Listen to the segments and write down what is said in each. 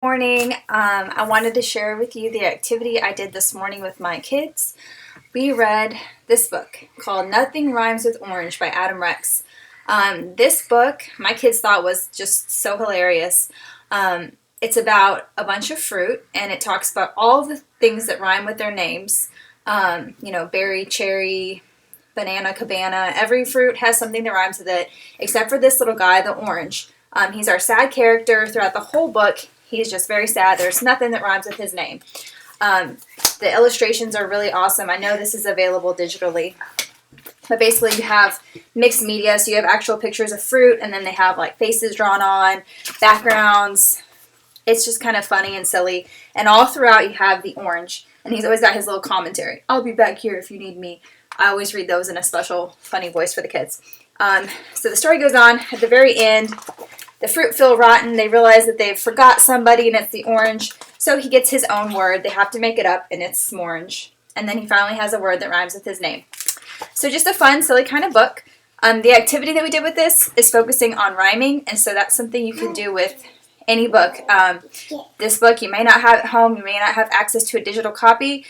Morning. I wanted to share with you the activity I did this morning with my kids. We read this book called Nothing Rhymes with Orange by Adam Rex. This book my kids thought was just so hilarious. It's about a bunch of fruit, and it talks about all the things that rhyme with their names. Berry, cherry, banana, cabana. Every fruit has something that rhymes with it, except for this little guy, the orange. He's our sad character throughout the whole book. He's just very sad. There's nothing that rhymes with his name. The illustrations are really awesome. I know this is available digitally. But basically you have mixed media, so you have actual pictures of fruit, and then they have like faces drawn on, backgrounds. It's just kind of funny and silly. And all throughout you have the orange, and he's always got his little commentary. I'll be back here if you need me. I always read those in a special funny voice for the kids. So the story goes on. At the very end, the fruit feel rotten. They realize that they've forgot somebody, and it's the orange. So he gets his own word. They have to make it up, and it's s'morange. And then he finally has a word that rhymes with his name. So just a fun, silly kind of book. The activity that we did with this is focusing on rhyming, and so that's something you can do with any book. This book you may not have at home. You may not have access to a digital copy,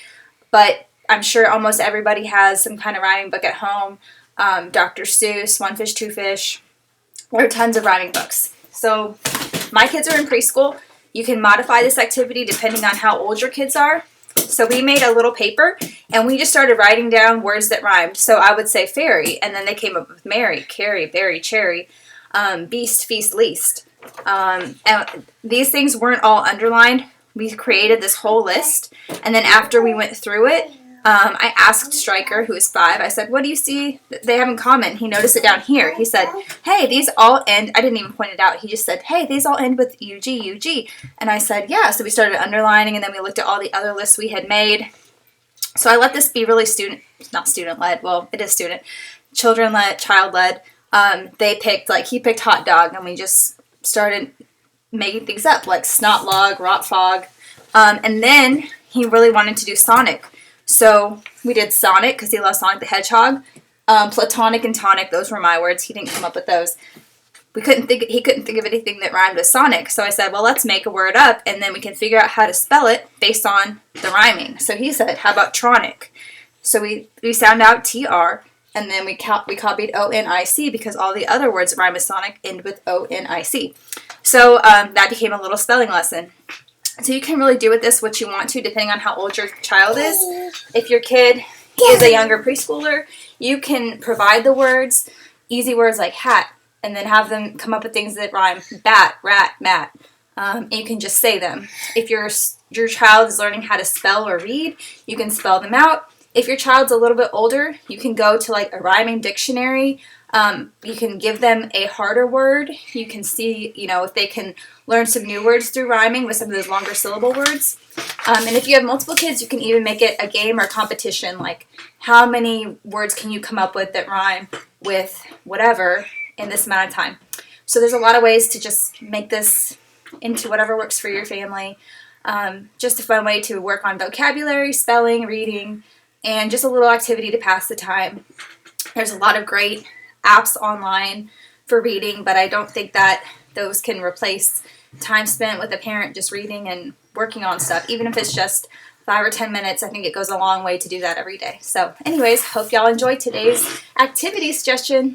but I'm sure almost everybody has some kind of rhyming book at home. Dr. Seuss, One Fish, Two Fish. There are tons of rhyming books. So my kids are in preschool. You can modify this activity depending on how old your kids are. So we made a little paper, and we just started writing down words that rhymed. So I would say fairy, and then they came up with Mary, carry, berry, cherry, beast, feast, least. And these things weren't all underlined. We created this whole list, and then after we went through it, I asked Stryker, who is 5, I said, what do you see that they have in common? He noticed it down here. He said, hey, these all end, I didn't even point it out. He just said, hey, these all end with UG, UG. And I said, yeah. So we started underlining, and then we looked at all the other lists we had made. So I let this be really not student-led. Well, it is student. Children-led, child-led. He picked hot dog, and we just started making things up, like snot log, rot fog. And then he really wanted to do Sonic. So we did Sonic because he loves Sonic the Hedgehog. Platonic and tonic, those were my words. He didn't come up with those. He couldn't think of anything that rhymed with Sonic. So I said, well, let's make a word up, and then we can figure out how to spell it based on the rhyming. So he said, how about tronic? So we sound out TR, and then we copied ONIC because all the other words that rhyme with Sonic end with ONIC. So that became a little spelling lesson. So you can really do with this what you want to, depending on how old your child is. If your kid is a younger preschooler, you can provide the words, easy words like hat, and then have them come up with things that rhyme: bat, rat, mat. And you can just say them. If your child is learning how to spell or read, you can spell them out. If your child's a little bit older, you can go to like a rhyming dictionary. You can give them a harder word. You can see, if they can learn some new words through rhyming with some of those longer syllable words. And if you have multiple kids, you can even make it a game or competition, like how many words can you come up with that rhyme with whatever in this amount of time. So there's a lot of ways to just make this into whatever works for your family. Just a fun way to work on vocabulary, spelling, reading, and just a little activity to pass the time. There's a lot of great apps online for reading, but I don't think that those can replace time spent with a parent just reading and working on stuff. Even if it's just 5 or 10 minutes, I think it goes a long way to do that every day. So anyways, hope y'all enjoyed today's activity suggestion.